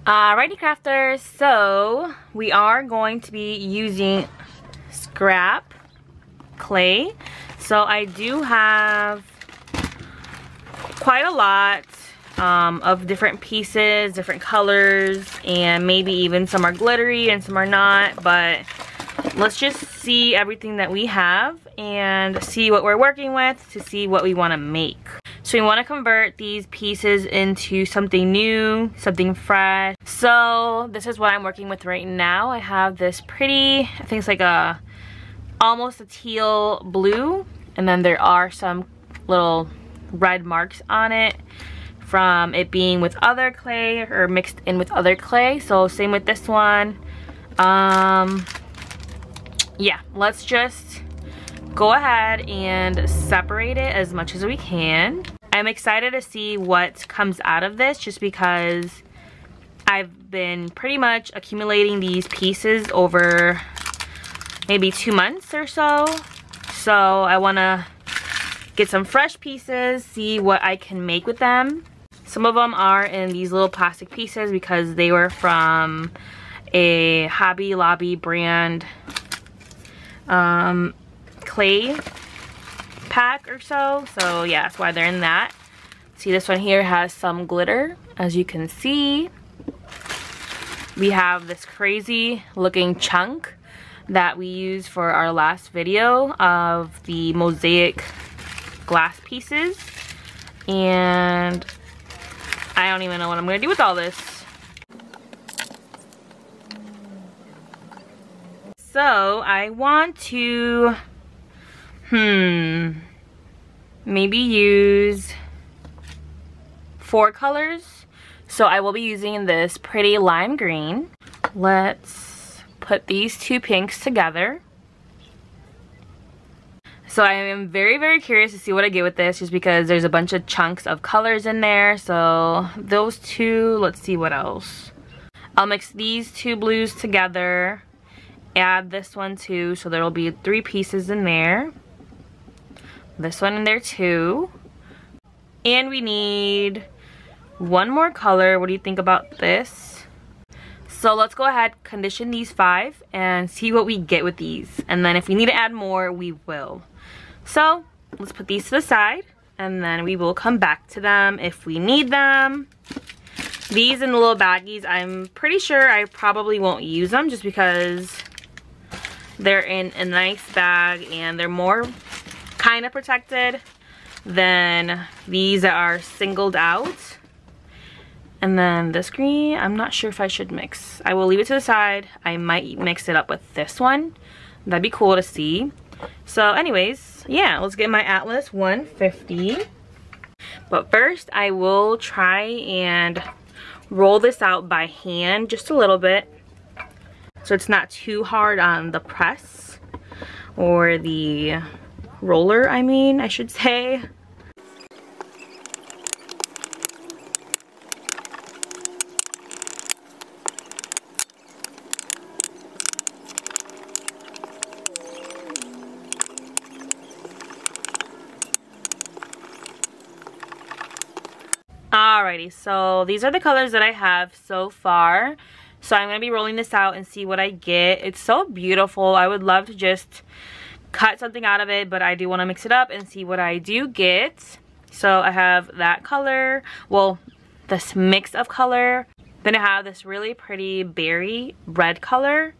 Alrighty crafters, so we are going to be using scrap clay. So I do have quite a lot of different pieces, different colors, and maybe even some are glittery and some are not, but let's just see everything that we have and see what we're working with to see what we want to make. So we want to convert these pieces into something new, something fresh. So this is what I'm working with right now. I have this pretty, I think it's like almost a teal blue, and then there are some little red marks on it from it being with other clay or mixed in with other clay. So same with this one. Yeah, let's just go ahead and separate it as much as we can. I'm excited to see what comes out of this just because I've been pretty much accumulating these pieces over maybe 2 months or so. So I want to get some fresh pieces, see what I can make with them. Some of them are in these little plastic pieces because they were from a Hobby Lobby brand clay pack or so. So yeah, that's why they're in that. See, this one here has some glitter, as you can see. We have this crazy looking chunk that we used for our last video of the mosaic glass pieces, and I don't even know what I'm gonna do with all this. So I want to maybe use 4 colors. So I will be using this pretty lime green. Let's put these 2 pinks together. So I am very, very curious to see what I get with this just because there's a bunch of chunks of colors in there. So those 2, let's see what else. I'll mix these 2 blues together, add this one too, so there'll be 3 pieces in there. This one in there too. And we need 1 more color. What do you think about this? So let's go ahead, condition these 5 and see what we get with these. And then if we need to add more, we will. So let's put these to the side and then we will come back to them if we need them. These in the little baggies, I'm pretty sure I probably won't use them just because they're in a nice bag and they're more kind of protected than these that are singled out. And then this green, I'm not sure if I should mix. I will leave it to the side. I might mix it up with this one. That'd be cool to see. So anyways, yeah, let's get my Atlas 150. But first, I will try and roll this out by hand just a little bit, so it's not too hard on the press or the roller, I should say. Alrighty, so these are the colors that I have so far. So I'm going to be rolling this out and see what I get. It's so beautiful. I would love to just cut something out of it, but I do want to mix it up and see what I do get. So I have that color, well, this mix of color. Then I have this really pretty berry red color.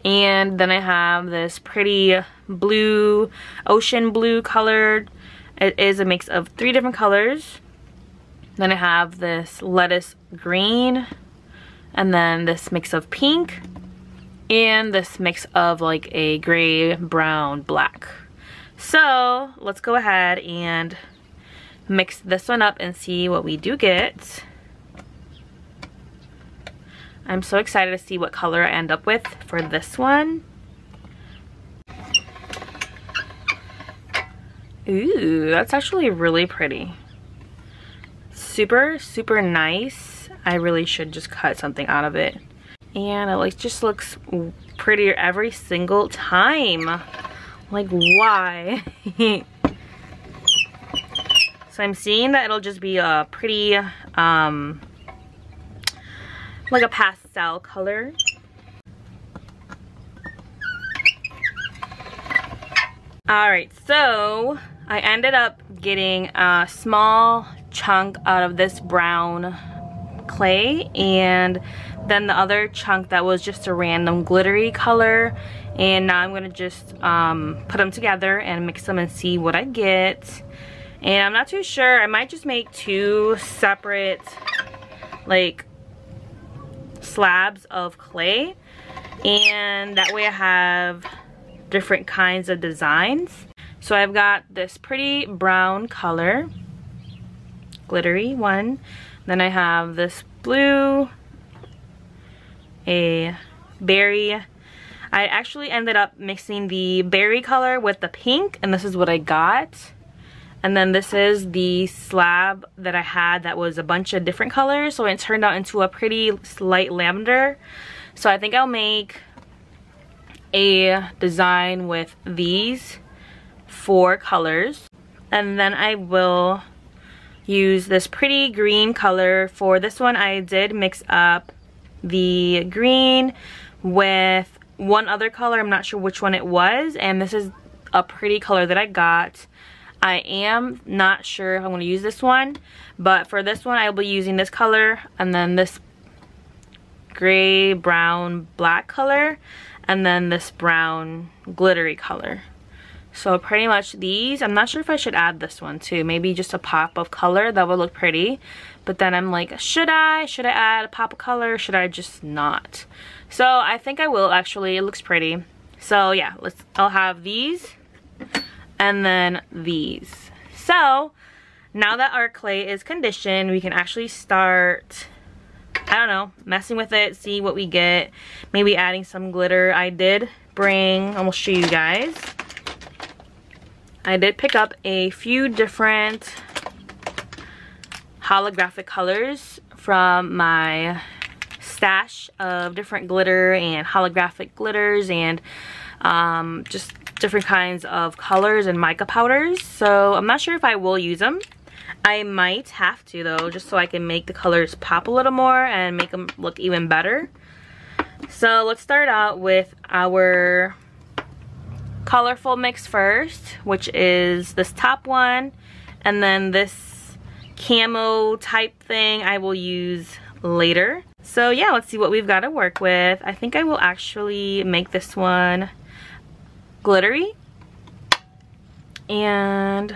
And then I have this pretty blue, ocean blue colored. It is a mix of 3 different colors. Then I have this lettuce green, and then this mix of pink, and this mix of like a gray, brown, black. So let's go ahead and mix this one up and see what we do get. I'm so excited to see what color I end up with for this one. Ooh, that's actually really pretty. Super, super nice. I really should just cut something out of it. And it like just looks prettier every single time. Like, why? So I'm seeing that it'll just be a pretty like a pastel color. Alright, so I ended up getting a small chunk out of this brown clay, and then the other chunk that was just a random glittery color, and now I'm gonna just put them together and mix them and see what I get. And I'm not too sure, I might just make 2 separate like slabs of clay, and that way I have different kinds of designs. So I've got this pretty brown color, glittery one. Then I have this blue, a berry. I actually ended up mixing the berry color with the pink, and this is what I got. And then this is the slab that I had that was a bunch of different colors, so it turned out into a pretty light lavender. So I think I'll make a design with these 4 colors, and then I will use this pretty green color. For this one I did mix up the green with one other color, I'm not sure which one it was, and this is a pretty color that I got. I am not sure if I'm going to use this one, but for this one I'll be using this color, and then this gray, brown, black color, and then this brown glittery color. So pretty much these, I'm not sure if I should add this one too, maybe just a pop of color, that would look pretty. But then I'm like, should I add a pop of color, should I just not? So I think I will actually, it looks pretty. So yeah, I'll have these and then these. So now that our clay is conditioned, we can actually start, I don't know, messing with it, see what we get. Maybe adding some glitter. I did bring, I will show you guys. I did pick up a few different holographic colors from my stash of different glitter and holographic glitters, and just different kinds of colors and mica powders. So I'm not sure if I will use them. I might have to though, just so I can make the colors pop a little more and make them look even better. So let's start out with our colorful mix first, which is this top one, and then this camo type thing I will use later. So yeah, let's see what we've got to work with. I think I will actually make this one glittery, and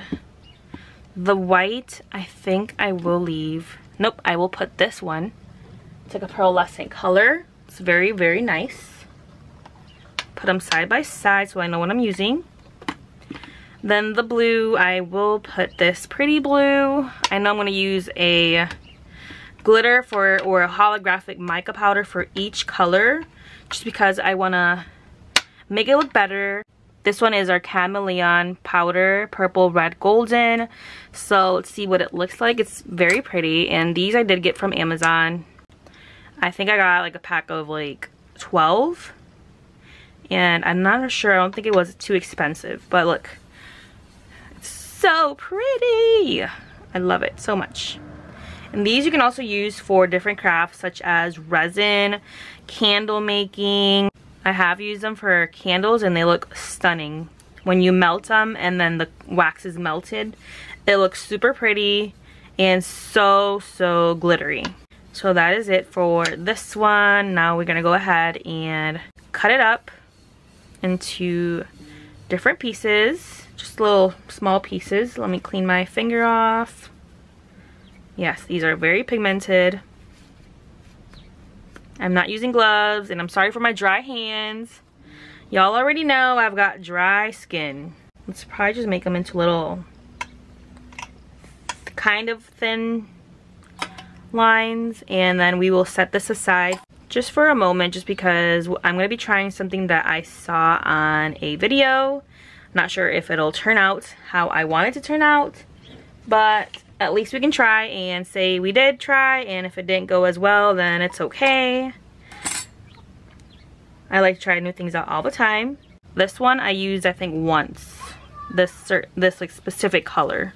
the white I think I will leave. Nope, I will put this one. It's like a pearlescent color. It's very, very nice. Put them side by side so I know what I'm using. Then the blue, I will put this pretty blue. I know I'm going to use a glitter or a holographic mica powder for each color, just because I want to make it look better. This one is our chameleon powder, purple, red, golden. So let's see what it looks like. It's very pretty, and these I did get from Amazon. I think I got like a pack of like 12, and I'm not sure, I don't think it was too expensive, but look, it's so pretty. I love it so much. And these you can also use for different crafts such as resin, candle making. I have used them for candles and they look stunning. When you melt them and then the wax is melted, it looks super pretty and so glittery. So that is it for this one. Now we're gonna go ahead and cut it up into different pieces, just little small pieces. Let me clean my finger off. Yes, these are very pigmented. I'm not using gloves, and I'm sorry for my dry hands. Y'all already know I've got dry skin. Let's probably just make them into little kind of thin lines, and then we will set this aside just for a moment, just because I'm going to be trying something that I saw on a video. Not sure if it'll turn out how I want it to turn out, but at least we can try and say we did try, and if it didn't go as well, then it's okay. I like to try new things out all the time. This one I used I think once, this like specific color,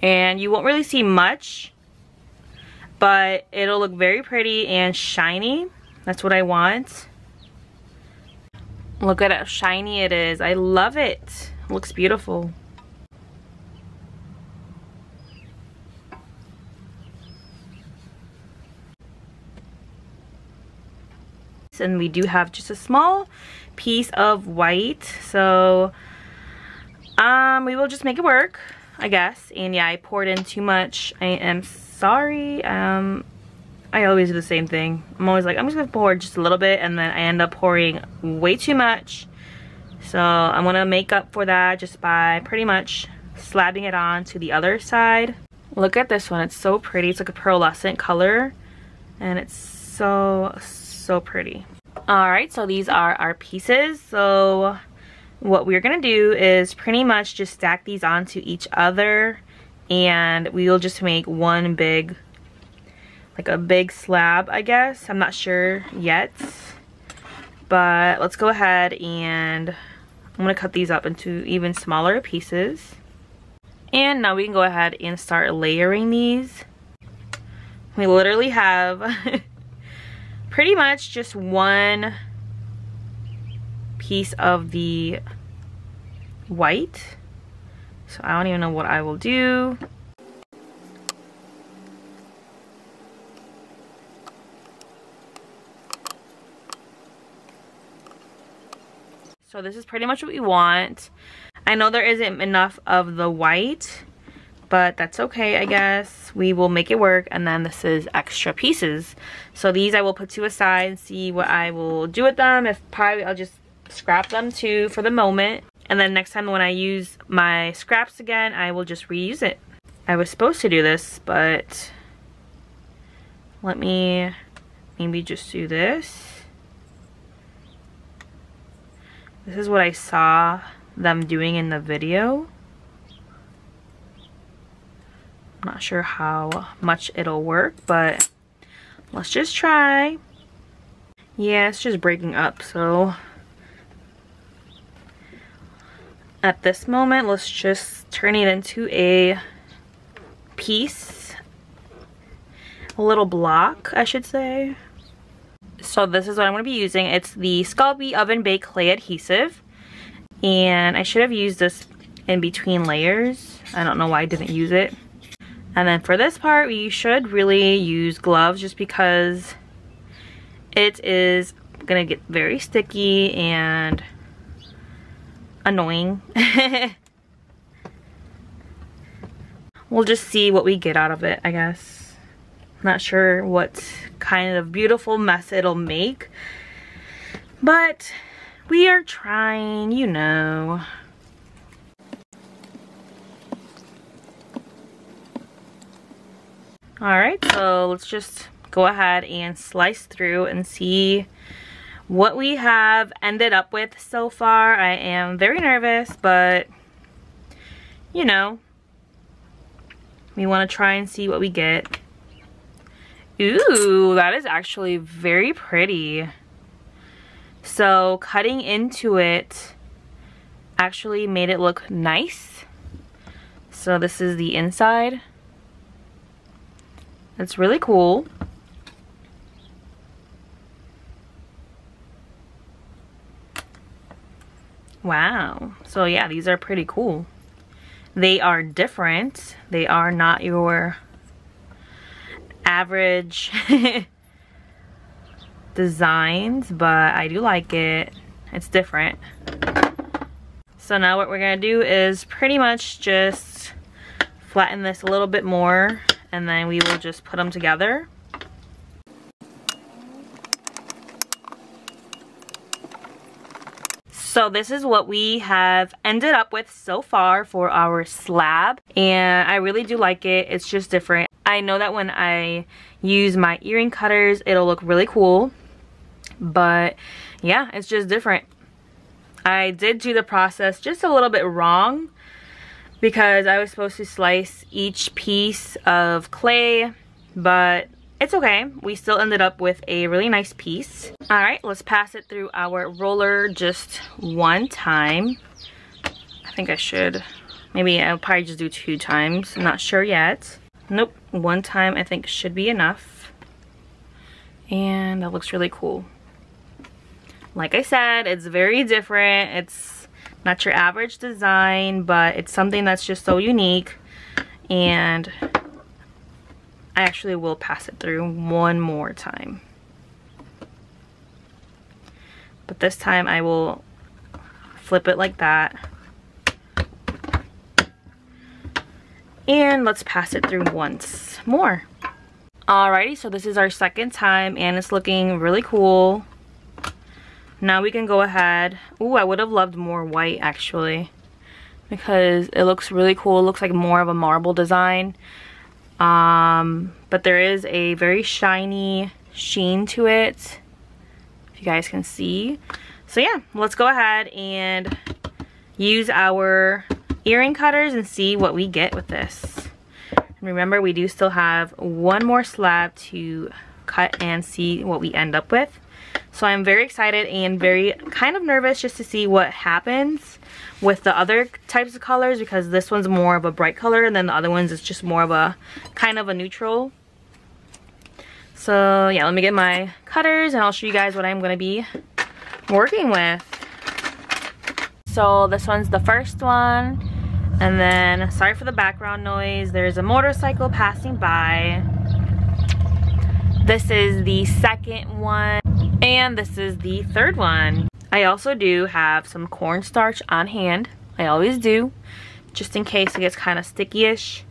and you won't really see much but it'll look very pretty and shiny. That's what I want. Look at how shiny it is. I love it. It looks beautiful. And we do have just a small piece of white, so we will just make it work, I guess. And yeah, I poured in too much. I am sorry. I always do the same thing. I'm always like, I'm just gonna pour just a little bit, and then I end up pouring way too much. So I'm gonna make up for that just by pretty much slabbing it on to the other side. Look at this one. It's so pretty. It's like a pearlescent color, and it's so pretty. All right, so these are our pieces. So what we're gonna do is pretty much just stack these onto each other, and we will just make one big, like a big slab, I guess. I'm not sure yet, but let's go ahead and I'm gonna cut these up into even smaller pieces. And now we can go ahead and start layering these. We literally have pretty much just one piece of the white. So I don't even know what I will do. So this is pretty much what we want. I know there isn't enough of the white, but that's okay, I guess. We will make it work, and then this is extra pieces. So these I will put to a side and see what I will do with them. If probably I'll just scrap them too for the moment. And then next time when I use my scraps again, I will just reuse it. I was supposed to do this, but let me maybe just do this. This is what I saw them doing in the video. I'm not sure how much it'll work, but let's just try. Yeah, it's just breaking up, so at this moment, let's just turn it into a piece, a little block, I should say. So this is what I'm going to be using. It's the Sculpey Oven Baked Clay Adhesive, and I should have used this in between layers. I don't know why I didn't use it. And then for this part, we should really use gloves just because it is gonna get very sticky and annoying. We'll just see what we get out of it, I guess. Not sure what kind of beautiful mess it'll make, but we are trying, you know. Alright, so let's just go ahead and slice through and see what we have ended up with so far. I am very nervous, but you know, we want to try and see what we get. Ooh, that is actually very pretty. So cutting into it actually made it look nice. So this is the inside. It's really cool. Wow. So yeah, these are pretty cool. They are different. They are not your average designs, but I do like it. It's different. So now what we're gonna do is pretty much just flatten this a little bit more, and then we will just put them together. So this is what we have ended up with so far for our slab, and I really do like it. It's just different. I know that when I use my earring cutters, it'll look really cool, but yeah, it's just different. I did do the process just a little bit wrong because I was supposed to slice each piece of clay, but it's okay. We still ended up with a really nice piece. All right, let's pass it through our roller just one time. I think I should. Maybe I'll probably just do 2 times. I'm not sure yet. Nope, one time I think should be enough. And that looks really cool. Like I said, it's very different. It's not your average design, but it's something that's just so unique. And I actually will pass it through one more time. But this time I will flip it like that. And let's pass it through once more. Alrighty, so this is our second time and it's looking really cool. Now we can go ahead. Ooh, I would have loved more white actually, because it looks really cool. It looks like more of a marble design. But there is a very shiny sheen to it, if you guys can see. So yeah, let's go ahead and use our earring cutters and see what we get with this. And remember, we do still have one more slab to cut and see what we end up with. So I'm very excited and very kind of nervous just to see what happens with the other types of colors, because this one's more of a bright color and then the other ones is just more of a kind of a neutral. So yeah, let me get my cutters and I'll show you guys what I'm going to be working with. So this one's the first one, and then sorry for the background noise, there's a motorcycle passing by. This is the second one, and this is the third one. I also do have some cornstarch on hand. I always do, just in case it gets kind of sticky-ish.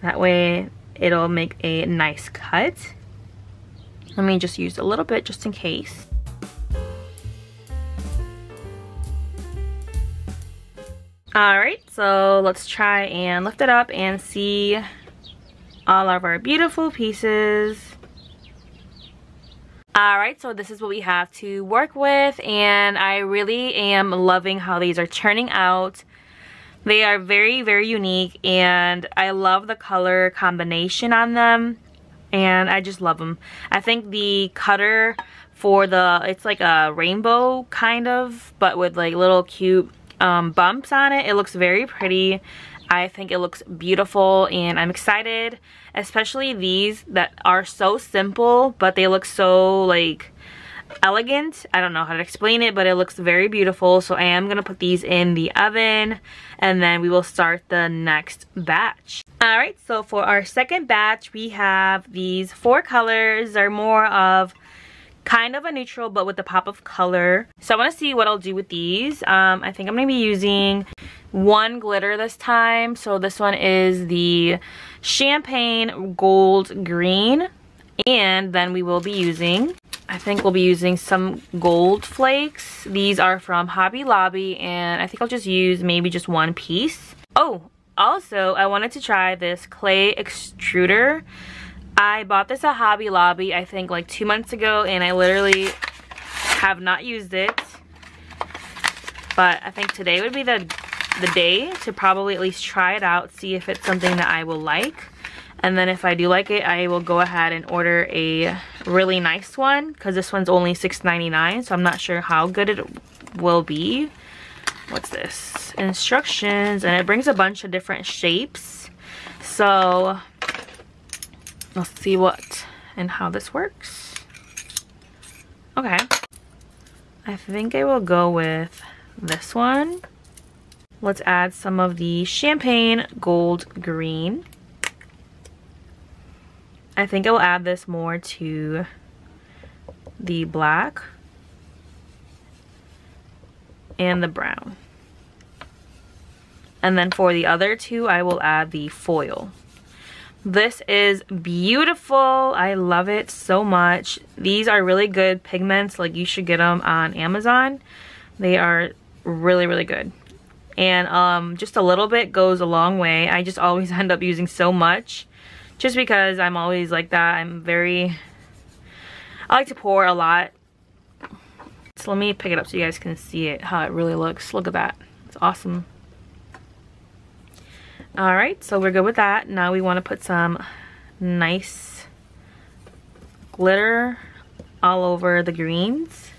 That way it'll make a nice cut. Let me just use a little bit just in case. Alright, so let's try and lift it up and see all of our beautiful pieces. Alright, so this is what we have to work with, and I really am loving how these are turning out. They are very, very unique, and I love the color combination on them, and I just love them. I think the cutter for it's like a rainbow kind of, but with like little cute bumps on it. It looks very pretty. I think it looks beautiful, and I'm excited, especially these that are so simple but they look so like elegant. I don't know how to explain it, but it looks very beautiful. So I am gonna put these in the oven and then we will start the next batch. Alright, so for our second batch we have these 4 colors. They're more of kind of a neutral but with a pop of color. So I want to see what I'll do with these. I think I'm going to be using one glitter this time. So this one is the Champagne Gold Green, and then we will be using, I think we'll be using some gold flakes. These are from Hobby Lobby, and I think I'll just use maybe just one piece. Oh, also I wanted to try this clay extruder. I bought this at Hobby Lobby I think like 2 months ago, and I literally have not used it. But I think today would be the day to probably at least try it out, see if it's something that I will like. And then if I do like it, I will go ahead and order a really nice one, because this one's only $6.99, so I'm not sure how good it will be. What's this? Instructions, and it brings a bunch of different shapes. So let's see what and how this works. Okay, I think I will go with this one. Let's add some of the Champagne Gold Green. I think I will add this more to the black and the brown. And then for the other two, I will add the foil. This is beautiful. I love it so much. These are really good pigments. Like, you should get them on Amazon. They are really, really good. And just a little bit goes a long way. I just always end up using so much, just because I'm always like that. I like to pour a lot. So let me pick it up so you guys can see it, how it really looks. Look at that. It's awesome. Alright, so we're good with that. Now we want to put some nice glitter all over the greens.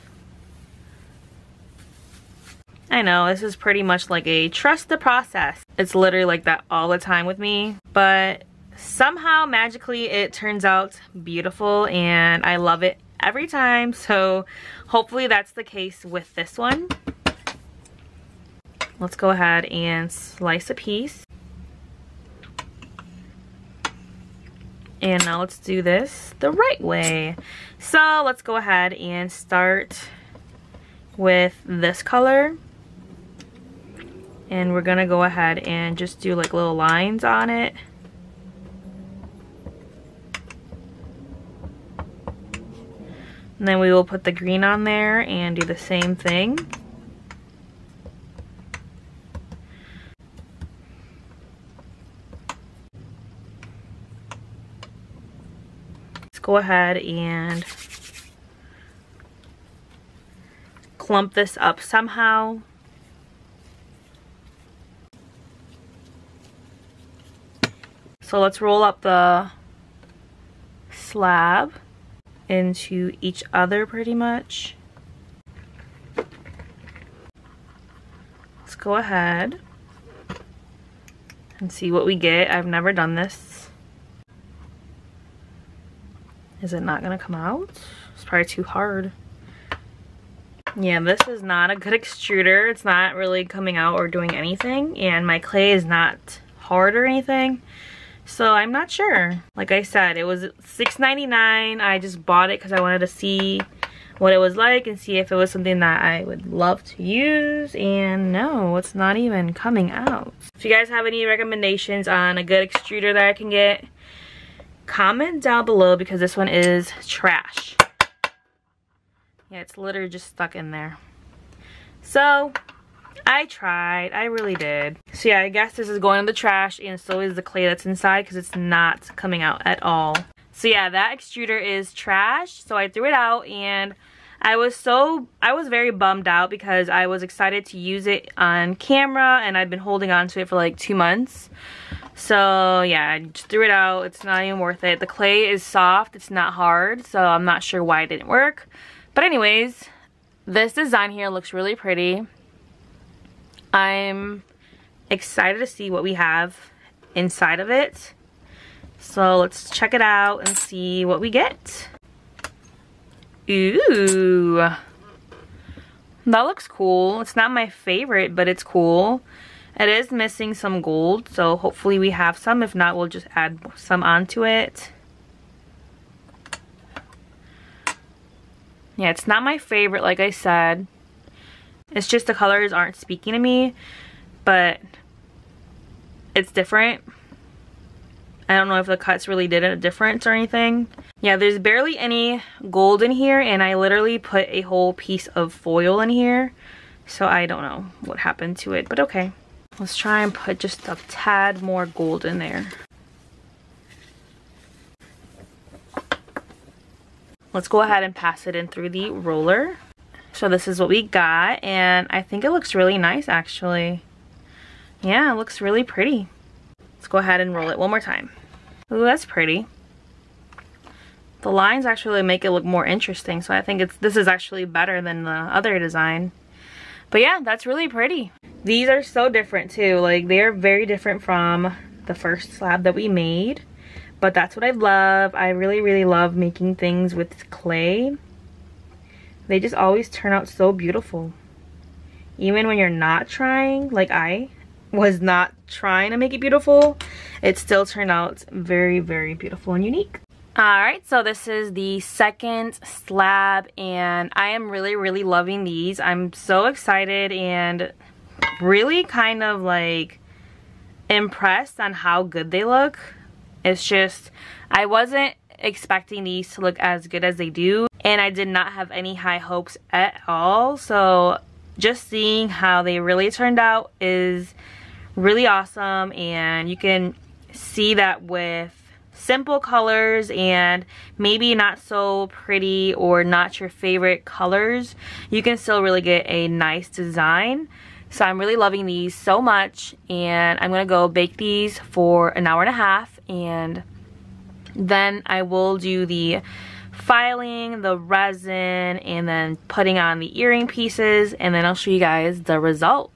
I know, this is pretty much like a trust the process. It's literally like that all the time with me, but somehow magically it turns out beautiful and I love it every time. So hopefully that's the case with this one. Let's go ahead and slice a piece. And now let's do this the right way. So let's go ahead and start with this color. And we're gonna go ahead and just do like little lines on it. And then we will put the green on there and do the same thing. Let's go ahead and clump this up somehow. So let's roll up the slab into each other pretty much. Let's go ahead and see what we get. I've never done this. Is it not gonna come out? It's probably too hard. Yeah, this is not a good extruder. It's not really coming out or doing anything, and my clay is not hard or anything. So I'm not sure. Like I said, it was $6.99. I just bought it because I wanted to see what it was like and see if it was something that I would love to use. And no, it's not even coming out. If you guys have any recommendations on a good extruder that I can get, comment down below because this one is trash. Yeah, it's literally just stuck in there. So I tried, I really did. So yeah, I guess this is going in the trash, and so is the clay that's inside because it's not coming out at all. So yeah, that extruder is trash, so I threw it out, and I was very bummed out because I was excited to use it on camera and I'd been holding on to it for like 2 months. So yeah, I just threw it out. It's not even worth it. The clay is soft, it's not hard, so I'm not sure why it didn't work. But anyways, this design here looks really pretty. I'm excited to see what we have inside of it. So let's check it out and see what we get. Ooh, that looks cool. It's not my favorite, but it's cool. It is missing some gold, so hopefully we have some. If not, we'll just add some onto it. Yeah, it's not my favorite, like I said. It's just the colors aren't speaking to me, but it's different. I don't know if the cuts really did a difference or anything. Yeah, there's barely any gold in here, and I literally put a whole piece of foil in here. So I don't know what happened to it, but okay. Let's try and put just a tad more gold in there. Let's go ahead and pass it in through the roller. So this is what we got, and I think it looks really nice actually. Yeah, it looks really pretty. Let's go ahead and roll it one more time. Ooh, that's pretty. The lines actually make it look more interesting, so I think this is actually better than the other design. But yeah, that's really pretty. These are so different too. Like, they're very different from the first slab that we made. But that's what I love. I really, really love making things with clay. They just always turn out so beautiful. Even when you're not trying, like I was not trying to make it beautiful, it still turned out very, very beautiful and unique. Alright, so this is the second slab, and I am really, really loving these. I'm so excited and really kind of like impressed on how good they look. It's just, I wasn't expecting these to look as good as they do, and I did not have any high hopes at all. So just seeing how they really turned out is really awesome, and you can see that with simple colors and maybe not so pretty or not your favorite colors, you can still really get a nice design. So I'm really loving these so much, and I'm gonna go bake these for an hour and a half, and then I will do the filing, the resin, and then putting on the earring pieces, and then I'll show you guys the result.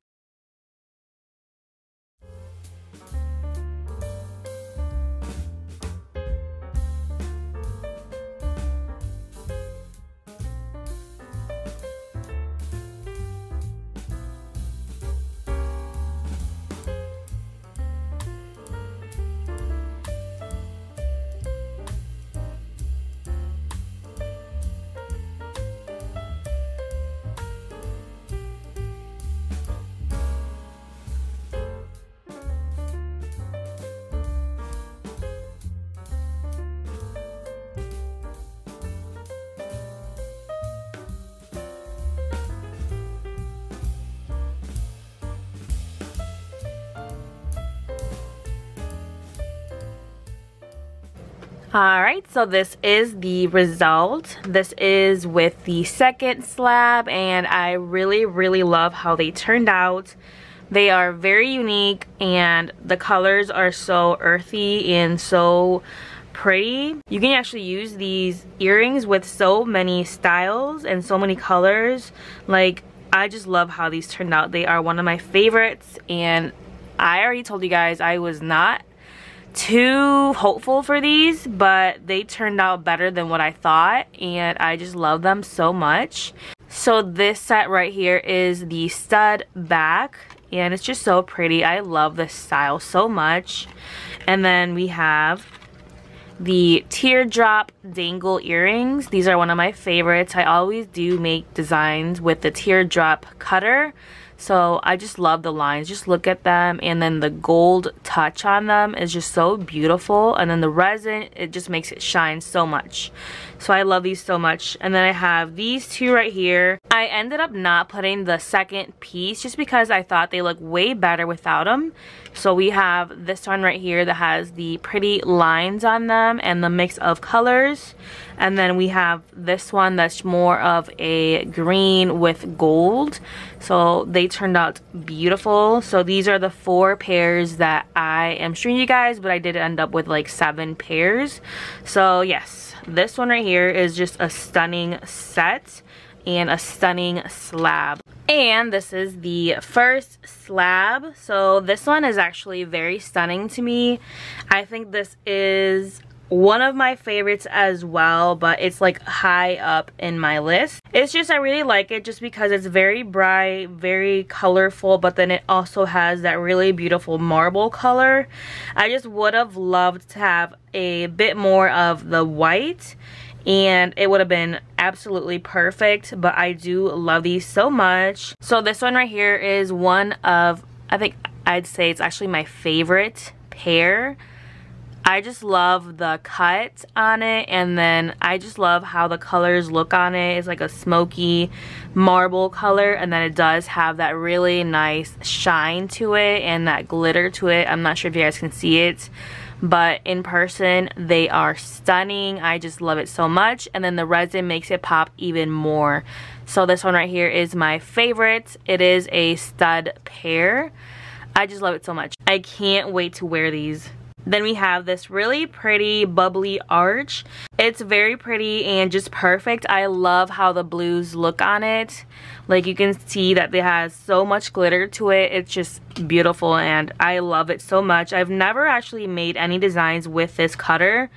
Alright, so this is the result. This is with the second slab, and I really love how they turned out. They are very unique, and the colors are so earthy and so pretty. You can actually use these earrings with so many styles and so many colors. Like, I just love how these turned out. They are one of my favorites, and I already told you guys I was not too hopeful for these, but they turned out better than what I thought, and I just love them so much. So this set right here is the stud back, and it's just so pretty. I love this style so much. And then we have the teardrop dangle earrings. These are one of my favorites. I always do make designs with the teardrop cutter. So I just love the lines. Just look at them, and then the gold touch on them is just so beautiful, and then the resin, it just makes it shine so much. So I love these so much. And then I have these two right here. I ended up not putting the second piece just because I thought they look way better without them. So we have this one right here that has the pretty lines on them and the mix of colors. And then we have this one that's more of a green with gold. So they turned out beautiful. So these are the 4 pairs that I am showing you guys, but I did end up with like 7 pairs. So yes, this one right here is just a stunning set and a stunning slab. And this is the first slab. So this one is actually very stunning to me. I think this is one of my favorites as well, but it's like high up in my list. It's just, I really like it just because it's very bright, very colorful, but then it also has that really beautiful marble color. I just would have loved to have a bit more of the white, and it would have been absolutely perfect, but I do love these so much. So this one right here is one of, I think I'd say it's actually my favorite pair. I just love the cut on it, and then I just love how the colors look on it. It's like a smoky marble color, and then it does have that really nice shine to it and that glitter to it. I'm not sure if you guys can see it, but in person they are stunning. I just love it so much, and then the resin makes it pop even more. So this one right here is my favorite. It is a stud pair. I just love it so much. I can't wait to wear these. Then we have this really pretty bubbly arch. It's very pretty and just perfect. I love how the blues look on it. Like, you can see that it has so much glitter to it. It's just beautiful, and I love it so much. I've never actually made any designs with this cutter,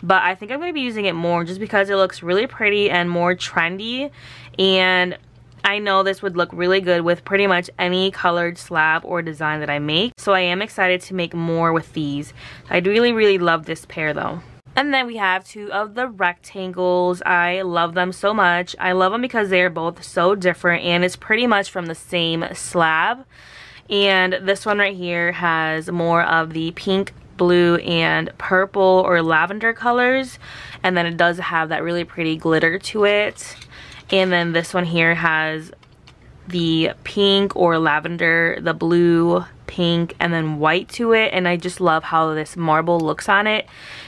but I think I'm going to be using it more just because it looks really pretty and more trendy, and I know this would look really good with pretty much any colored slab or design that I make. So I am excited to make more with these. I really love this pair though. And then we have 2 of the rectangles. I love them so much. I love them because they're both so different, and it's pretty much from the same slab. And this one right here has more of the pink, blue, and purple or lavender colors. And then it does have that really pretty glitter to it. And then this one here has the pink or lavender, the blue, pink, and then white to it. And I just love how this marble looks on it.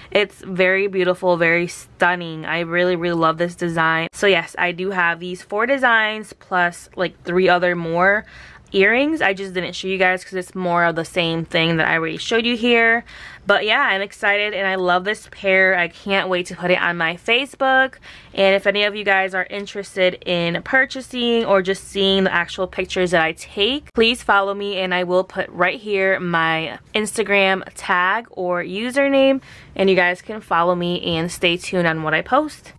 It's very beautiful, very stunning. I really love this design. So yes, I do have these 4 designs plus like 3 other more earrings. I just didn't show you guys because it's more of the same thing that I already showed you here. But yeah, I'm excited and I love this pair. I can't wait to put it on my Facebook. And if any of you guys are interested in purchasing or just seeing the actual pictures that I take, please follow me, and I will put right here my Instagram tag or username, and you guys can follow me and stay tuned on what I post.